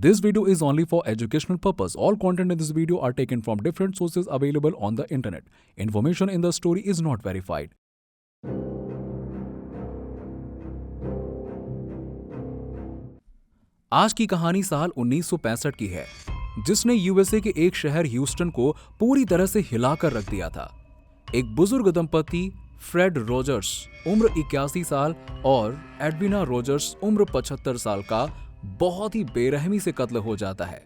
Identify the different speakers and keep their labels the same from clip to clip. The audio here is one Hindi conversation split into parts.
Speaker 1: This video is only for educational purpose. All content in this video are taken from different sources available on the internet. Information in the story is not verified. आज की कहानी साल 1965 की है, जिसने यूएसए के एक शहर ह्यूस्टन को पूरी तरह से हिलाकर रख दिया था। एक बुजुर्ग दंपति फ्रेड रोजर्स उम्र 81 साल और एडविना रोजर्स उम्र 75 साल का बहुत ही बेरहमी से कत्ल हो जाता है।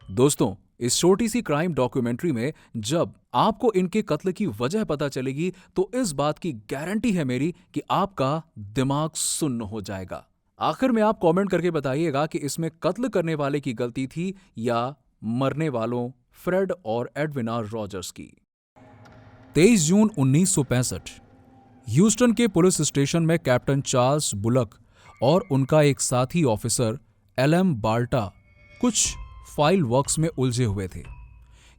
Speaker 1: दोस्तों, इस छोटी सी क्राइम डॉक्यूमेंट्री में जब आपको इनके कत्ल की वजह पता चलेगी तो इस बात की गारंटी है मेरी कि आपका दिमाग सुन्न हो जाएगा। आखिर में आप कमेंट करके बताइएगा कि इसमें कत्ल करने वाले की गलती थी या मरने वालों फ्रेड और एडविना रॉजर्स की। 23 जून 1965 ह्यूस्टन के पुलिस स्टेशन में कैप्टन चार्ल्स बुलक और उनका एक साथी ऑफिसर एलएम बाल्टा कुछ फाइल वर्क्स में उलझे हुए थे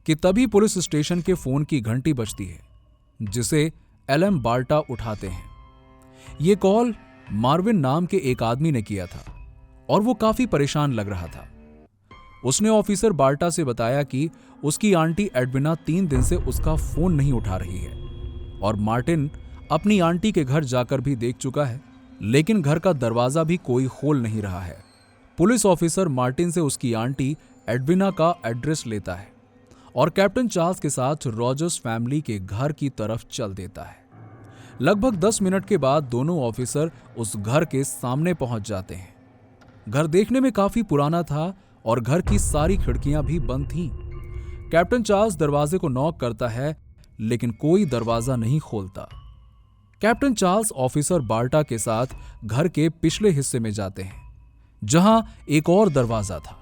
Speaker 1: कि तभी पुलिस स्टेशन के फोन की घंटी बजती है, जिसे एलएम बाल्टा उठाते हैं। ये कॉल मार्विन नाम के एक आदमी ने किया था और वो काफी परेशान लग रहा था। उसने ऑफिसर बाल्टा से बताया कि उसकी आंटी एडविना 3 दिन से उसका फोन नहीं उठा रही है और मार्टिन अपनी आंटी के घर जाकर भी देख चुका है, लेकिन घर का दरवाजा भी कोई खोल नहीं रहा है। पुलिस ऑफिसर मार्टिन से उसकी आंटी एडविना का एड्रेस लेता है और कैप्टन चार्ल्स के साथ रॉजर्स फैमिली के घर की तरफ चल देता है। लगभग 10 मिनट के बाद दोनों ऑफिसर उस घर के सामने पहुंच जाते हैं। घर देखने में काफी पुराना था और घर की सारी खिड़कियां भी बंद थीं। कैप्टन चार्ल्स दरवाजे को नॉक करता है, लेकिन कोई दरवाजा नहीं खोलता। कैप्टन चार्ल्स ऑफिसर बाल्टा के साथ घर के पिछले हिस्से में जाते हैं, जहां एक और दरवाजा था,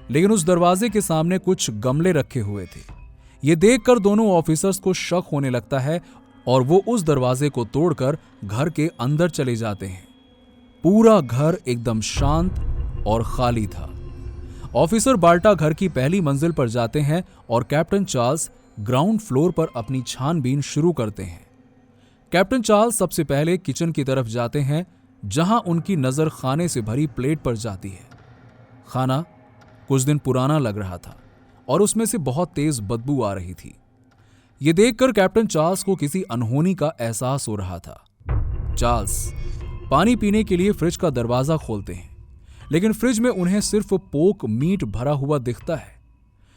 Speaker 1: लेकिन उस दरवाजे के सामने कुछ गमले रखे हुए थे। ये देखकर दोनों ऑफिसर्स को शक होने लगता है और वो उस दरवाजे को तोड़कर घर के अंदर चले जाते हैं। पूरा घर एकदम शांत और खाली था। ऑफिसर बाल्टा घर की पहली मंजिल पर जाते हैं और कैप्टन चार्ल्स ग्राउंड फ्लोर पर अपनी छानबीन शुरू करते हैं। कैप्टन चार्ल्स सबसे पहले किचन की तरफ जाते हैं, जहां उनकी नजर खाने से भरी प्लेट पर जाती है। खाना कुछ दिन पुराना लग रहा था और उसमें से बहुत तेज बदबू आ रही थी। यह देखकर कैप्टन चार्ल्स को किसी अनहोनी का एहसास हो रहा था। चार्ल्स पानी पीने के लिए फ्रिज का दरवाजा खोलते हैं, लेकिन फ्रिज में उन्हें सिर्फ पोक मीट भरा हुआ दिखता है।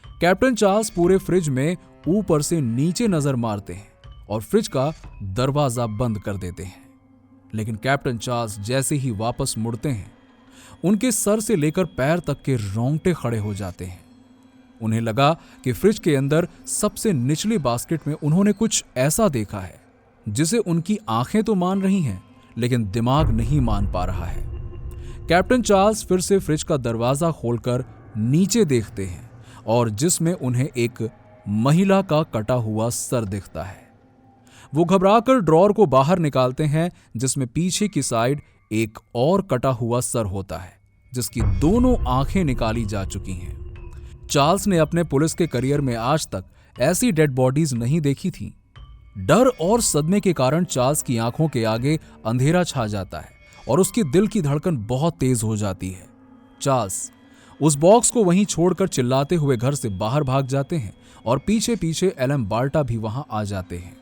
Speaker 1: कैप्टन चार्ल्स पूरे फ्रिज में ऊपर से नीचे नजर मारते हैं और फ्रिज का दरवाजा बंद कर देते हैं। लेकिन कैप्टन चार्ल्स जैसे ही वापस मुड़ते हैं, उनके सर से लेकर पैर तक के रोंगटे खड़े हो जाते हैं। उन्हें लगा कि फ्रिज के अंदर सबसे निचली बास्केट में उन्होंने कुछ ऐसा देखा है जिसे उनकी आंखें तो मान रही हैं, लेकिन दिमाग नहीं मान पा रहा है। कैप्टन चार्ल्स फिर से फ्रिज का दरवाजा खोलकर नीचे देखते हैं और जिसमें उन्हें एक महिला का कटा हुआ सर दिखता है। वो घबराकर ड्रॉर को बाहर निकालते हैं, जिसमें पीछे की साइड एक और कटा हुआ सर होता है, जिसकी दोनों आंखें निकाली जा चुकी हैं। चार्ल्स ने अपने पुलिस के करियर में आज तक ऐसी डेड बॉडीज नहीं देखी थी। डर और सदमे के कारण चार्ल्स की आंखों के आगे अंधेरा छा जाता है और उसकी दिल की धड़कन बहुत तेज हो जाती है। चार्ल्स उस बॉक्स को वहीं छोड़कर चिल्लाते हुए घर से बाहर भाग जाते हैं और पीछे पीछे एलएम बाल्टा भी वहां आ जाते हैं।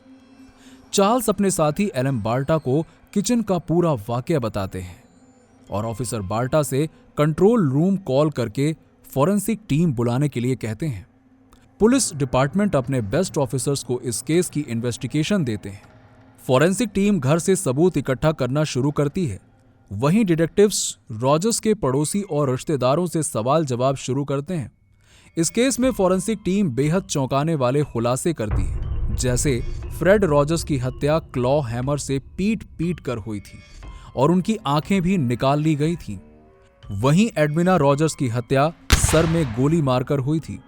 Speaker 1: चार्ल्स अपने साथी एलएम बाल्टा को किचन का पूरा वाकया बताते हैं और ऑफिसर बाल्टा से कंट्रोल रूम कॉल करके फॉरेंसिक टीम बुलाने के लिए कहते हैं। पुलिस डिपार्टमेंट अपने बेस्ट ऑफिसर्स को इस केस की इन्वेस्टिगेशन देते हैं। फॉरेंसिक टीम घर से सबूत इकट्ठा करना शुरू करती है। वहीं डिटेक्टिव्स रॉजर्स के पड़ोसी और रिश्तेदारों से सवाल जवाब शुरू करते हैं। इस केस में फॉरेंसिक टीम बेहद चौंकाने वाले खुलासे करती है, जैसे फ्रेड रॉजर्स की हत्या क्लॉ हैमर से पीट कर हुई थी और उनकी आंखें भी निकाल ली गई थीं। वहीं एडविना रॉजर्स की हत्या सर में गोली मारकर हुई थी।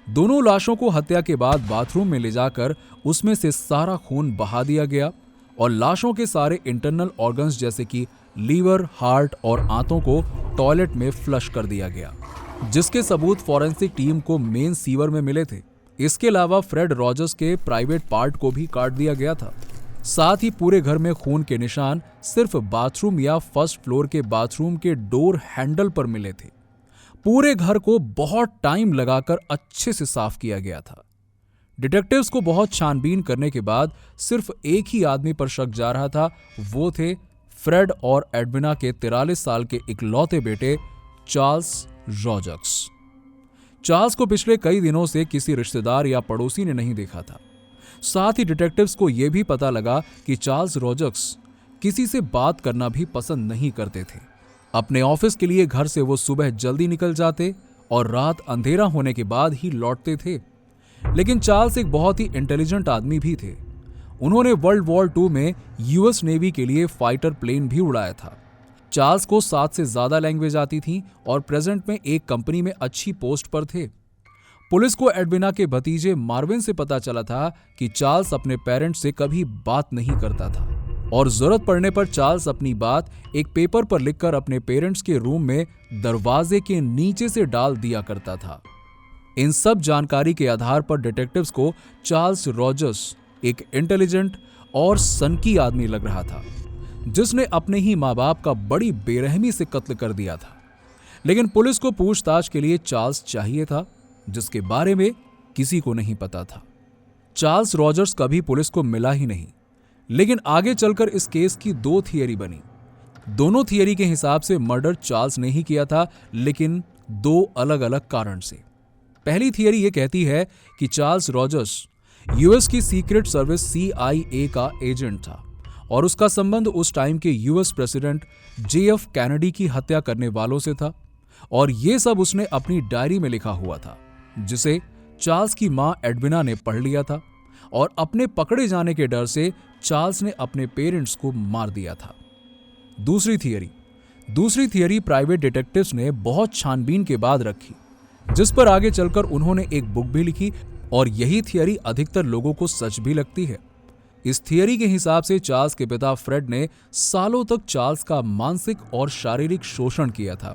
Speaker 1: दोनों लाशों को हत्या के बाद बाथरूम में ले जाकर उसमें से सारा खून बहा दिया गया और लाशों के सारे इंटरनल ऑर्गन्स जैसे कि लीवर, हार्ट और आंतों को टॉयलेट में फ्लश कर दिया गया, जिसके सबूत फॉरेंसिक टीम को मेन सीवर में मिले थे। इसके अलावा फ्रेड रॉजर्स के प्राइवेट पार्ट को भी काट दिया गया था। साथ ही पूरे घर में खून के निशान सिर्फ बाथरूम या फर्स्ट फ्लोर के बाथरूम के डोर हैंडल पर मिले थे। पूरे घर को बहुत टाइम लगाकर अच्छे से साफ किया गया था। डिटेक्टिव्स को बहुत छानबीन करने के बाद सिर्फ एक ही आदमी पर शक जा रहा था। वो थे फ्रेड और एडविना के 43 साल के इकलौते बेटे चार्ल्स रॉजर्स। चार्ल्स को पिछले कई दिनों से किसी रिश्तेदार या पड़ोसी ने नहीं देखा था। साथ ही डिटेक्टिव्स को यह भी पता लगा कि चार्ल्स रॉजर्स किसी से बात करना भी पसंद नहीं करते थे। अपने ऑफिस के लिए घर से वो सुबह जल्दी निकल जाते और रात अंधेरा होने के बाद ही लौटते थे। लेकिन चार्ल्स एक बहुत ही इंटेलिजेंट आदमी भी थे। उन्होंने वर्ल्ड वॉर II में यूएस नेवी के लिए फाइटर प्लेन भी उड़ाया था। चार्ल्स को 7 से ज्यादा लैंग्वेज आती थी और प्रेजेंट में एक कंपनी में अच्छी पोस्ट पर थे। पुलिस को एडविना के भतीजे मार्विन से पता चला था कि चार्ल्स अपने पेरेंट्स से कभी बात नहीं करता था और जरूरत पड़ने पर चार्ल्स अपनी बात एक पेपर पर लिखकर अपने पेरेंट्स के रूम में दरवाजे के नीचे से डाल दिया करता था। इन सब जानकारी के आधार पर डिटेक्टिव्स को चार्ल्स रॉजर्स एक इंटेलिजेंट और सनकी आदमी लग रहा था, जिसने अपने ही माँ बाप का बड़ी बेरहमी से कत्ल कर दिया था। लेकिन पुलिस को पूछताछ के लिए चार्ल्स चाहिए था, जिसके बारे में किसी को नहीं पता था। चार्ल्स रॉजर्स कभी पुलिस को मिला ही नहीं। लेकिन आगे चलकर इस केस की 2 थियरी बनी। दोनों थियरी के हिसाब से मर्डर चार्ल्स ने ही किया था, लेकिन 2 अलग अलग कारण से। पहली थियरी यह कहती है कि चार्ल्स रॉजर्स यूएस की सीक्रेट सर्विस CIA का एजेंट था और उसका संबंध उस टाइम के यूएस प्रेसिडेंट JF कैनेडी की हत्या करने वालों से था और यह सब उसने अपनी डायरी में लिखा हुआ था, जिसे चार्ल्स की मां एडविना ने पढ़ लिया था और अपने पकड़े जाने के डर से चार्ल्स ने अपने पेरेंट्स को मार दिया था। दूसरी थियरी प्राइवेट डिटेक्टिव्स ने बहुत छानबीन के बाद रखी, जिस पर आगे चलकर उन्होंने एक बुक भी लिखी और यही थियरी अधिकतर लोगों को सच भी लगती है। इस थियरी के हिसाब से चार्ल्स के पिता फ्रेड ने सालों तक चार्ल्स का मानसिक और शारीरिक शोषण किया था।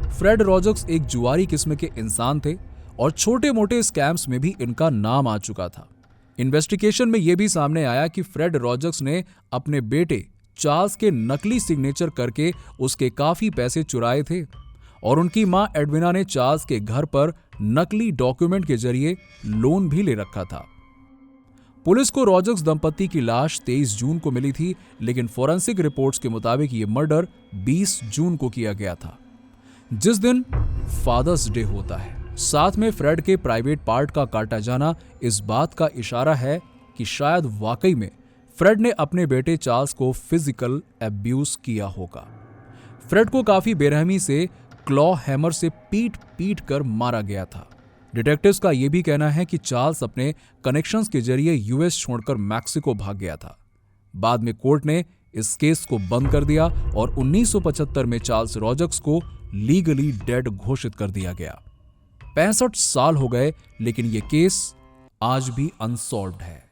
Speaker 1: फ्रेड रॉजर्स एक जुआरी किस्म के इंसान थे और छोटे मोटे स्कैम्स में भी इनका नाम आ चुका था। इन्वेस्टिगेशन में यह भी सामने आया कि फ्रेड रॉजर्स ने अपने बेटे चार्ल्स के नकली सिग्नेचर करके उसके काफी पैसे चुराए थे और उनकी मां एडविना ने चार्ल्स के घर पर नकली डॉक्यूमेंट के जरिए लोन भी ले रखा था। पुलिस को रॉजर्स दंपत्ति की लाश 23 जून को मिली थी, लेकिन फोरेंसिक रिपोर्ट्स के मुताबिक यह मर्डर 20 जून को किया गया था, जिस दिन फादर्स डे होता है। साथ में फ्रेड के प्राइवेट पार्ट का काटा जाना इस बात का इशारा है कि शायद वाकई में फ्रेड ने अपने बेटे चार्ल्स को फिजिकल एब्यूज किया होगा। फ्रेड को काफी बेरहमी से क्लॉ हैमर से पीट कर मारा गया था। डिटेक्टिव्स का यह भी कहना है कि चार्ल्स अपने कनेक्शंस के जरिए यूएस छोड़कर मैक्सिको भाग गया था। बाद में कोर्ट ने इस केस को बंद कर दिया और 1975 में चार्ल्स रॉजर्स को लीगली डेड घोषित कर दिया गया। 65 साल हो गए, लेकिन यह केस आज भी अनसॉल्व्ड है।